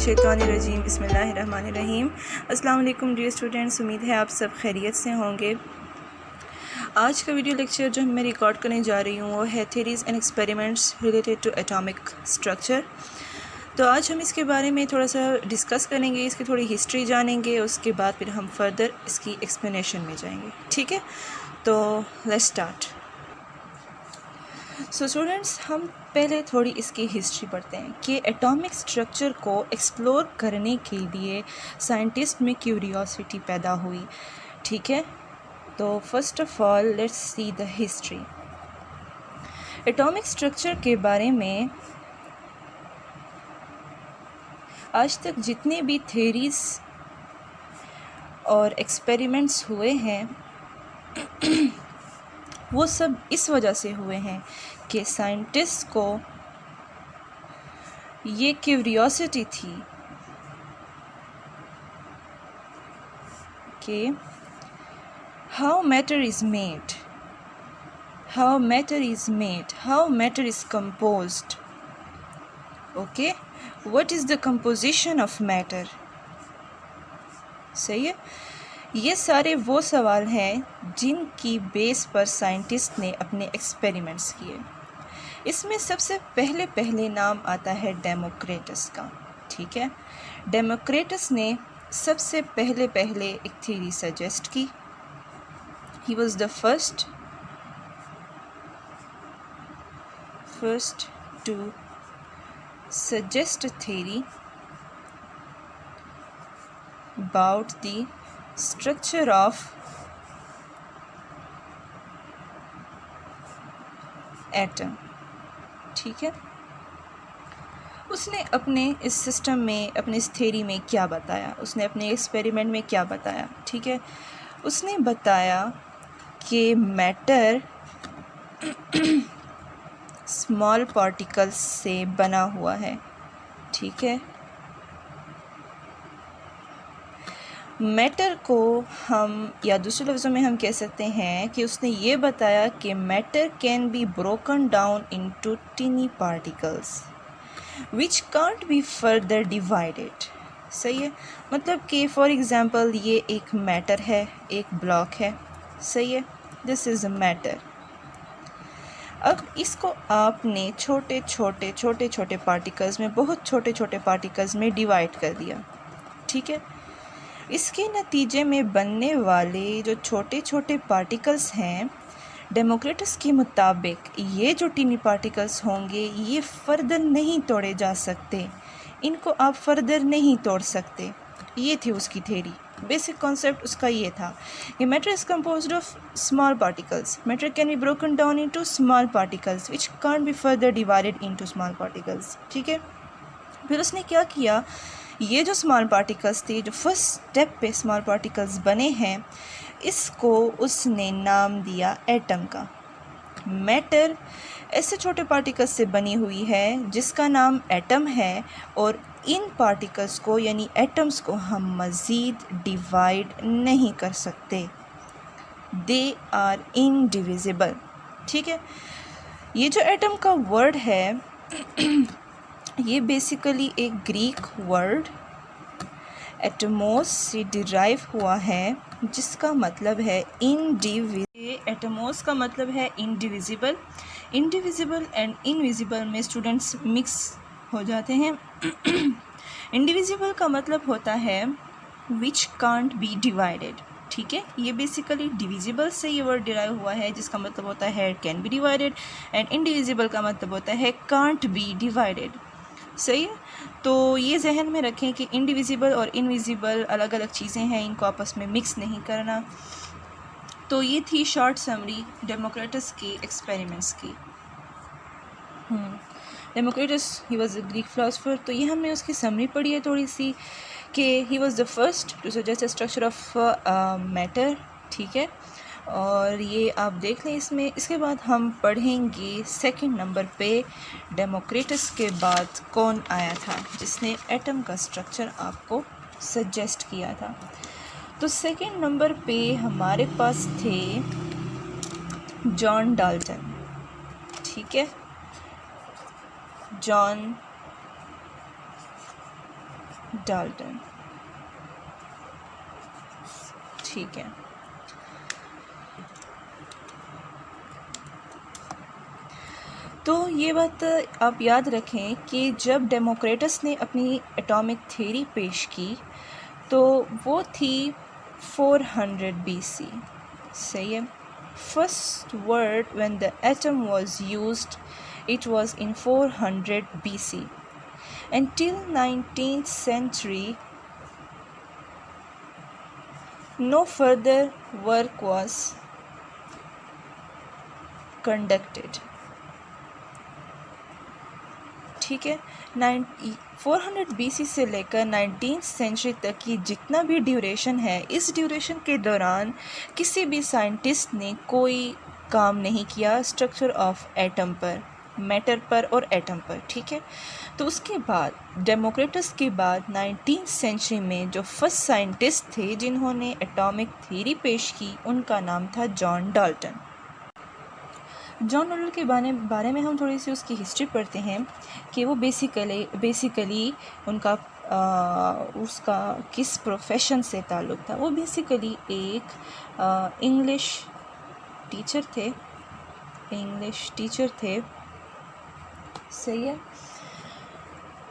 मिनशैतानिर्रजीम बिस्मिल्लाहिर्रहमानिर्रहीम। अस्सलाम वालेकुम डियर स्टूडेंट्स, उम्मीद है आप सब खैरियत से होंगे। आज का वीडियो लेक्चर जो मैं रिकॉर्ड करने जा रही हूँ वो है theories and experiments related to atomic structure. तो आज हम इसके बारे में थोड़ा सा डिस्कस करेंगे, इसकी थोड़ी हिस्ट्री जानेंगे, उसके बाद फिर हम फर्दर इसकी एक्सप्लेनेशन में जाएंगे। ठीक है, तो लेट्स स्टार्ट। सो स्टूडेंट्स, हम पहले थोड़ी इसकी हिस्ट्री पढ़ते हैं कि एटॉमिक स्ट्रक्चर को एक्सप्लोर करने के लिए साइंटिस्ट में क्यूरियोसिटी पैदा हुई। ठीक है, तो first of all let's see the history. Atomic structure के बारे में आज तक जितने भी थ्योरीज और एक्सपेरिमेंट्स हुए हैं वो सब इस वजह से हुए हैं कि साइंटिस्ट को ये क्यूरियोसिटी थी कि how matter is made, how matter is made, how matter is composed, okay, what is the composition of matter. सही है, ये सारे वो सवाल हैं जिनकी बेस पर साइंटिस्ट ने अपने एक्सपेरिमेंट्स किए। इसमें सबसे पहले नाम आता है डेमोक्रिटस का। ठीक है, डेमोक्रिटस ने सबसे पहले एक थ्योरी सजेस्ट की। He was the first to suggest theory about the structure of atom। ठीक है, उसने अपने इस सिस्टम में, अपने इस थ्योरी में क्या बताया, उसने अपने एक्सपेरिमेंट में क्या बताया। ठीक है, उसने बताया कि मैटर स्मॉल पार्टिकल्स से बना हुआ है। ठीक है, मैटर को हम, या दूसरे लफ्ज़ों में हम कह सकते हैं कि उसने ये बताया कि matter can be broken down into टिनी particles which can't be further divided. सही है, मतलब कि फॉर एग्ज़ाम्पल ये एक मैटर है, एक ब्लॉक है। सही है, दिस इज़ अ मैटर। अब इसको आपने छोटे छोटे पार्टिकल्स में, बहुत छोटे पार्टिकल्स में डिवाइड कर दिया। ठीक है, इसके नतीजे में बनने वाले जो छोटे पार्टिकल्स हैं, डेमोक्रिटस के मुताबिक ये जो टिनी पार्टिकल्स होंगे ये फर्दर नहीं तोड़े जा सकते, इनको आप फर्दर नहीं तोड़ सकते। ये थी उसकी थ्योरी। बेसिक कॉन्सेप्ट उसका ये था कि matter is composed of small particles, matter can be broken down into small particles which can't be further divided into small particles. ठीक है, फिर उसने क्या किया, ये जो स्मॉल पार्टिकल्स थे, जो फर्स्ट स्टेप पे स्मॉल पार्टिकल्स बने हैं, इसको उसने नाम दिया एटम का। मैटर ऐसे छोटे पार्टिकल्स से बनी हुई है जिसका नाम एटम है, और इन पार्टिकल्स को यानी एटम्स को हम मज़ीद डिवाइड नहीं कर सकते, दे आर इनडिविजिबल। ठीक है, ये जो एटम का वर्ड है ये बेसिकली एक ग्रीक वर्ड एटमोस से डिराइव हुआ है, जिसका मतलब है इनडिविजिबल। एटमोस का मतलब है इनडिविजिबल। इनडिविजिबल एंड इनविजिबल में स्टूडेंट्स मिक्स हो जाते हैं। इनडिविजिबल का मतलब होता है विच कांट बी डिवाइडेड। ठीक है, ये बेसिकली डिविजिबल से ये वर्ड डिराइव हुआ है, जिसका मतलब होता है can be divided, and indivisible का मतलब होता है कांट बी डिवाइडेड। सही है, तो ये जहन में रखें कि इंडिविजिबल और इनविजिबल अलग अलग चीज़ें हैं, इनको आपस में मिक्स नहीं करना। तो ये थी शॉर्ट समरी डेमोक्रिटस की एक्सपेरिमेंट्स की। Democritus he was a Greek philosopher. तो ये हमने उसकी समरी पढ़ी है थोड़ी सी कि he was the first to suggest the structure of matter. ठीक है, और ये आप देख लें इसमें। इसके बाद हम पढ़ेंगे सेकंड नंबर पे डेमोक्रिटस के बाद कौन आया था जिसने एटम का स्ट्रक्चर आपको सजेस्ट किया था। तो सेकंड नंबर पे हमारे पास थे जॉन डाल्टन। ठीक है, जॉन डाल्टन। ठीक है, तो ये बात आप याद रखें कि जब डेमोक्रेटस ने अपनी एटॉमिक थ्योरी पेश की तो वो थी 400 BC। सही है। First word when the atom was used it was in 400 BC and till 19th century no further work was conducted। ठीक है, 400 BC से लेकर 19th सेंचुरी तक की जितना भी ड्यूरेशन है, इस ड्यूरेशन के दौरान किसी भी साइंटिस्ट ने कोई काम नहीं किया स्ट्रक्चर ऑफ एटम पर, मैटर पर और एटम पर। ठीक है, तो उसके बाद डेमोक्रेटस के बाद 19th सेंचुरी में जो फर्स्ट साइंटिस्ट थे जिन्होंने एटॉमिक थ्योरी पेश की, उनका नाम था जॉन डाल्टन। जॉन डाल्टन के बारे में हम थोड़ी सी उसकी हिस्ट्री पढ़ते हैं कि वो बेसिकली उनका उसका किस प्रोफेशन से ताल्लुक़ था। वो बेसिकली एक इंग्लिश टीचर थे। सही है।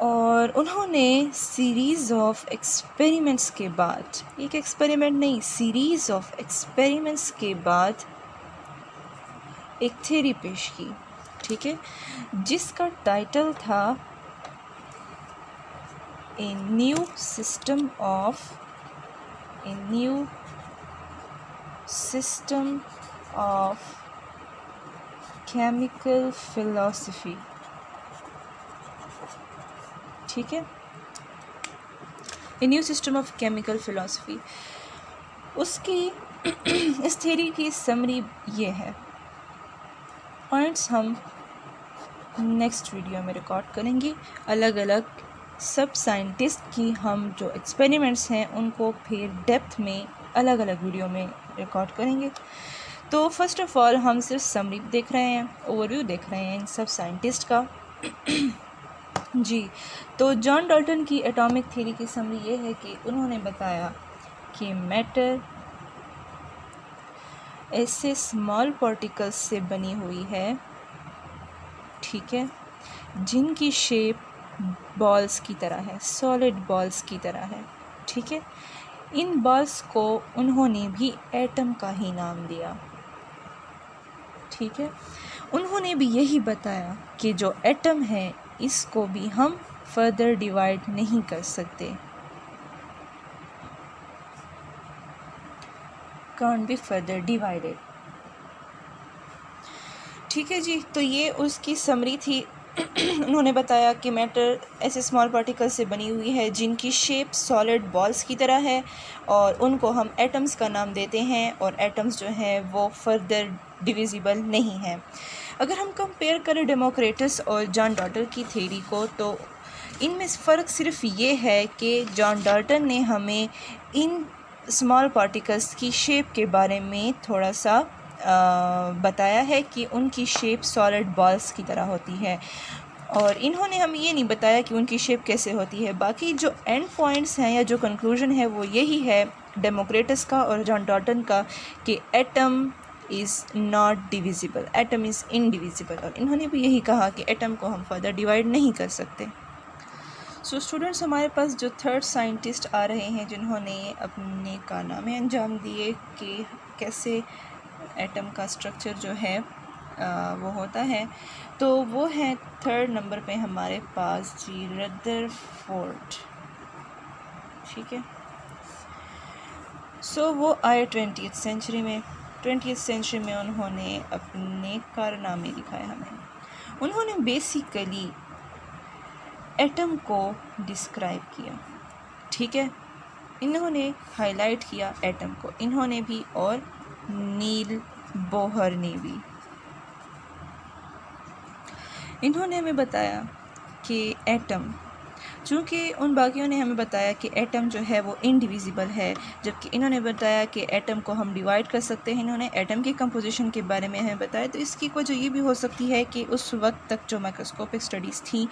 और उन्होंने सीरीज़ ऑफ एक्सपेरिमेंट्स के बाद, एक एक्सपेरिमेंट नहीं, सीरीज़ ऑफ एक्सपेरिमेंट्स के बाद एक थ्योरी पेश की। ठीक है, जिसका टाइटल था a new system of chemical philosophy. ठीक है, a new system of chemical philosophy. उसकी इस थ्योरी की समरी ये है। पॉइंट्स हम नेक्स्ट वीडियो में रिकॉर्ड करेंगे। अलग अलग सब साइंटिस्ट की हम जो एक्सपेरिमेंट्स हैं उनको फिर डेप्थ में अलग अलग वीडियो में रिकॉर्ड करेंगे। तो फर्स्ट ऑफ ऑल हम सिर्फ समरी देख रहे हैं, ओवरव्यू देख रहे हैं इन सब साइंटिस्ट का। जी, तो जॉन डाल्टन की एटॉमिक थ्योरी की समरी ये है कि उन्होंने बताया कि मैटर ऐसे स्मॉल पार्टिकल्स से बनी हुई है, ठीक है, जिनकी शेप बॉल्स की तरह है, सॉलिड बॉल्स की तरह है। ठीक है, इन बॉल्स को उन्होंने भी एटम का ही नाम दिया। ठीक है, उन्होंने भी यही बताया कि जो एटम है इसको भी हम फर्दर डिवाइड नहीं कर सकते, can't be further divided। ठीक है जी, तो ये उसकी समरी थी। उन्होंने बताया कि मैटर ऐसे स्मॉल पार्टिकल से बनी हुई है जिनकी शेप सॉलिड बॉल्स की तरह है और उनको हम एटम्स का नाम देते हैं, और एटम्स जो हैं वो फर्दर डिविजिबल नहीं है। अगर हम कंपेयर करें डेमोक्रेटस और जॉन डाल्टन की थ्योरी को, तो इनमें फ़र्क सिर्फ ये है कि जॉन डाल्टन ने हमें इन स्मॉल पार्टिकल्स की शेप के बारे में थोड़ा सा बताया है कि उनकी शेप सॉलिड बॉल्स की तरह होती है, और इन्होंने हमें ये नहीं बताया कि उनकी शेप कैसे होती है। बाकी जो एंड पॉइंट्स हैं या जो कंक्लूजन है वो यही है डेमोक्रेटस का और जॉन डाल्टन का कि atom is not divisible, atom is indivisible, और इन्होंने भी यही कहा कि एटम को हम फर्दर डिवाइड नहीं कर सकते। सो स्टूडेंट्स, हमारे पास जो थर्ड साइंटिस्ट आ रहे हैं जिन्होंने अपने कारनामे अंजाम दिए कि कैसे एटम का स्ट्रक्चर जो है वो होता है, तो वो है थर्ड नंबर पे हमारे पास जी रदरफोर्ड। ठीक है, सो वो आए 20th सेंचुरी में। 20th सेंचुरी में उन्होंने अपने कारनामे दिखाए हमें। उन्होंने बेसिकली एटम को डिस्क्राइब किया। ठीक है, इन्होंने हाईलाइट किया एटम को, इन्होंने भी और नील बोहर ने भी। इन्होंने हमें बताया कि एटम चूँकि उन बाकियों ने हमें बताया कि एटम जो है वो इनडिविजिबल है, जबकि इन्होंने बताया कि एटम को हम डिवाइड कर सकते हैं, इन्होंने एटम की कंपोजिशन के बारे में हमें बताया। तो इसकी वजह ये भी हो सकती है कि उस वक्त तक जो माइक्रोस्कोपिक स्टडीज़ थी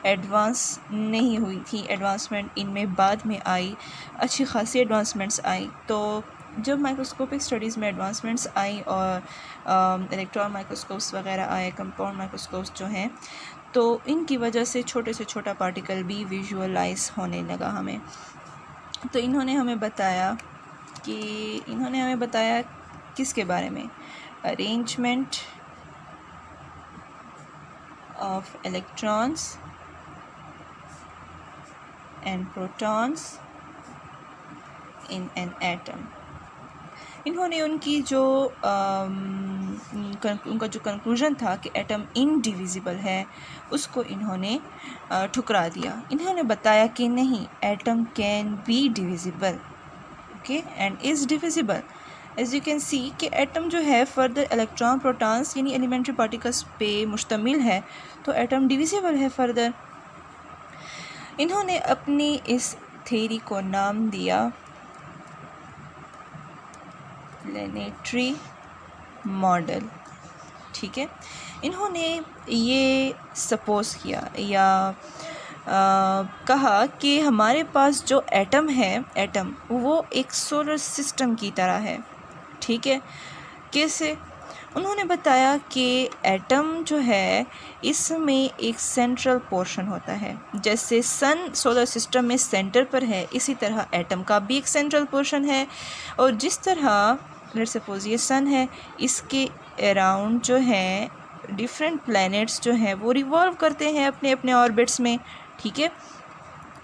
एडवांस नहीं हुई थी, एडवांसमेंट इनमें बाद में आई, अच्छी खासी एडवांसमेंट्स आई। तो जब माइक्रोस्कोपिक स्टडीज़ में एडवांसमेंट्स आई और इलेक्ट्रॉन माइक्रोस्कोप्स वगैरह आए, कंपाउंड माइक्रोस्कोप्स जो हैं, तो इनकी वजह से छोटे से छोटा पार्टिकल भी विजुअलाइज होने लगा हमें। तो इन्होंने हमें बताया किसके बारे में, arrangement of electrons and protons in an atom. इन्होंने उनकी जो उनका जो कंक्लूजन था कि एटम इनडिविजिबल है, उसको इन्होंने ठुकरा दिया। इन्होंने बताया कि नहीं, atom can be divisible, okay, and is divisible. As you can see कि एटम जो है फर्दर इलेक्ट्रॉन प्रोटॉन्स यानी एलिमेंट्री पार्टिकल्स पे मुश्तमिल है, तो एटम डिविजिबल है फर्दर। इन्होंने अपनी इस थ्योरी को नाम दिया प्लैनेटरी मॉडल, ठीक है। इन्होंने ये सपोज़ किया या कहा कि हमारे पास जो एटम है, एटम वो एक सोलर सिस्टम की तरह है, ठीक है। कैसे? उन्होंने बताया कि एटम जो है इसमें एक सेंट्रल पोर्शन होता है, जैसे सन सोलर सिस्टम में सेंटर पर है, इसी तरह एटम का भी एक सेंट्रल पोर्शन है। और जिस तरह लेट्स सपोज ये सन है, इसके अराउंड जो है डिफरेंट प्लैनेट्स जो हैं वो रिवॉल्व करते हैं अपने अपने ऑर्बिट्स में, ठीक है।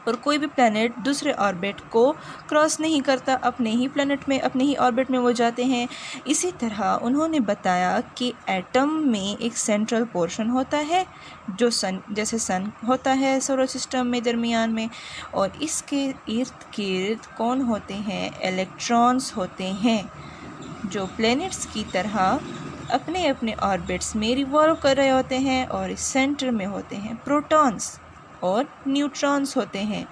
और कोई भी प्लैनेट दूसरे ऑर्बिट को क्रॉस नहीं करता, अपने ही प्लैनेट में, अपने ही ऑर्बिट में वो जाते हैं। इसी तरह उन्होंने बताया कि एटम में एक सेंट्रल पोर्शन होता है जो सन, जैसे सन होता है सोलर सिस्टम में दरमियान में, और इसके इर्द गिर्द कौन होते हैं, इलेक्ट्रॉन्स होते हैं, जो प्लैनेट्स की तरह अपने अपने ऑर्बिट्स में रिवॉल्व कर रहे होते हैं। और इस सेंटर में होते हैं प्रोटॉन्स और न्यूट्रॉन्स होते हैं।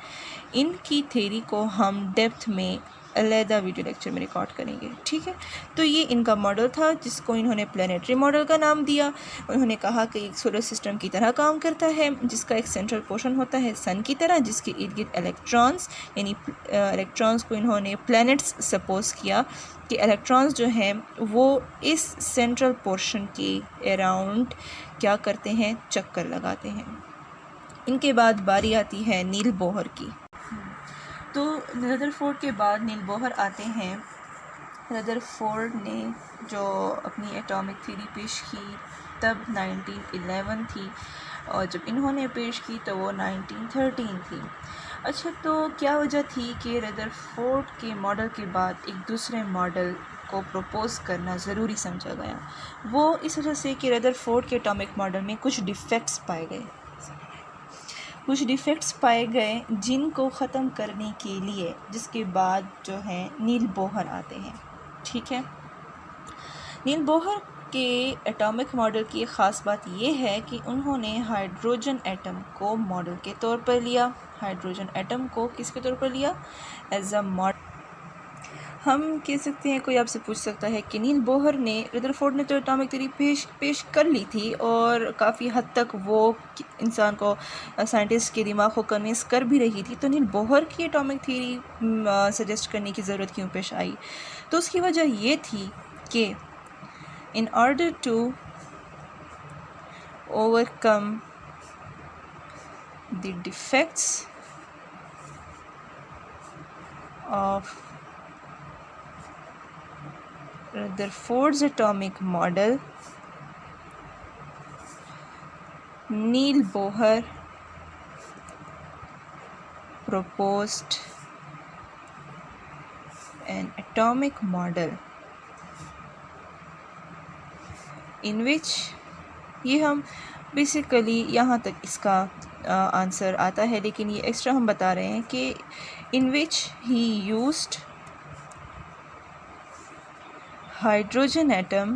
इनकी थ्योरी को हम डेप्थ में अलहदा वीडियो लेक्चर में रिकॉर्ड करेंगे, ठीक है। तो ये इनका मॉडल था जिसको इन्होंने प्लैनेटरी मॉडल का नाम दिया। उन्होंने कहा कि एक सोलर सिस्टम की तरह काम करता है, जिसका एक सेंट्रल पोर्शन होता है सन की तरह, जिसके इर्द गिर्द इलेक्ट्रॉन्स, यानी इलेक्ट्रॉन्स को इन्होंने प्लैनेट्स सपोज किया कि इलेक्ट्रॉन्स जो हैं वो इस सेंट्रल पोर्शन के अराउंड क्या करते हैं, चक्कर लगाते हैं। इनके बाद बारी आती है नील बोहर की। तो रदरफोर्ड के बाद नील बोहर आते हैं। रदरफोर्ड ने जो अपनी एटॉमिक थ्योरी पेश की तब 1911 थी, और जब इन्होंने पेश की तो वो 1913 थी। अच्छा, तो क्या वजह थी कि रदरफोर्ड के मॉडल के बाद एक दूसरे मॉडल को प्रपोज़ करना ज़रूरी समझा गया? वो इस वजह से कि रदरफोर्ड के एटॉमिक मॉडल में कुछ डिफेक्ट्स पाए गए जिनको ख़त्म करने के लिए, जिसके बाद जो है नील बोहर आते हैं, ठीक है। नील बोहर के एटॉमिक मॉडल की एक ख़ास बात यह है कि उन्होंने हाइड्रोजन एटम को मॉडल के तौर पर लिया। हाइड्रोजन एटम को किसके तौर पर लिया? As a model. हम कह सकते हैं, कोई आपसे पूछ सकता है कि नील बोहर ने, रदरफोर्ड ने तो एटॉमिक थ्योरी पेश कर ली थी और काफ़ी हद तक वो इंसान को, साइंटिस्ट के दिमाग को कन्विंस कर भी रही थी, तो नील बोहर की एटॉमिक थ्योरी सजेस्ट करने की ज़रूरत क्यों पेश आई? तो उसकी वजह ये थी कि in order to overcome the defects of Rutherford's atomic model, Neil Bohr proposed an atomic model in which, ये हम बेसिकली यहाँ तक इसका आंसर आता है, लेकिन ये एक्स्ट्रा हम बता रहे हैं कि in which he used hydrogen atom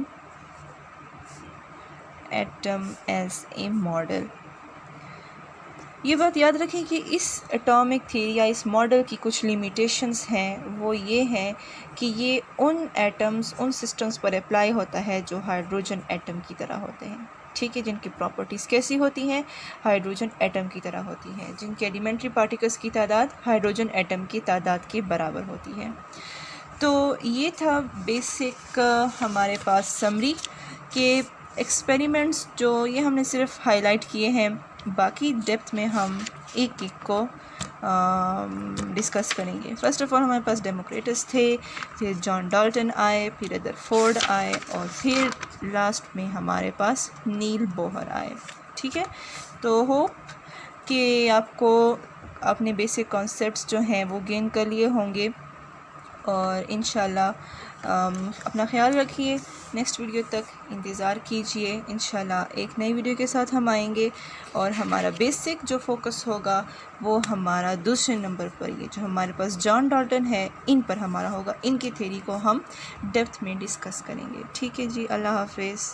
as a model. ये बात याद रखें कि इस एटॉमिक थ्योरी या इस मॉडल की कुछ लिमिटेशंस हैं, वो ये हैं कि ये उन एटम्स, उन सिस्टम्स पर अप्लाई होता है जो हाइड्रोजन एटम की तरह होते हैं, ठीक है, जिनकी प्रॉपर्टीज़ कैसी होती हैं, हाइड्रोजन एटम की तरह होती हैं, जिनके एलिमेंट्री पार्टिकल्स की तादाद हाइड्रोजन एटम की तादाद के बराबर होती है। तो ये था बेसिक हमारे पास समरी के एक्सपेरिमेंट्स, जो ये हमने सिर्फ हाईलाइट किए हैं, बाकी डेप्थ में हम एक एक को डिस्कस करेंगे। फ़र्स्ट ऑफ़ ऑल हमारे पास डेमोक्रिटस थे, फिर जॉन डाल्टन आए, फिर रदरफोर्ड आए, और फिर लास्ट में हमारे पास नील बोहर आए, ठीक है। तो होप कि आपको अपने बेसिक कॉन्सेप्ट्स जो हैं वो गेन कर लिए होंगे, और इंशाल्लाह अपना ख्याल रखिए। नेक्स्ट वीडियो तक इंतज़ार कीजिए, इंशाल्लाह एक नई वीडियो के साथ हम आएंगे, और हमारा बेसिक जो फोकस होगा वो हमारा दूसरे नंबर पर, ये जो हमारे पास जॉन डाल्टन है, इन पर हमारा होगा। इनकी थ्योरी को हम डेप्थ में डिस्कस करेंगे, ठीक है जी। अल्लाह हाफिज़।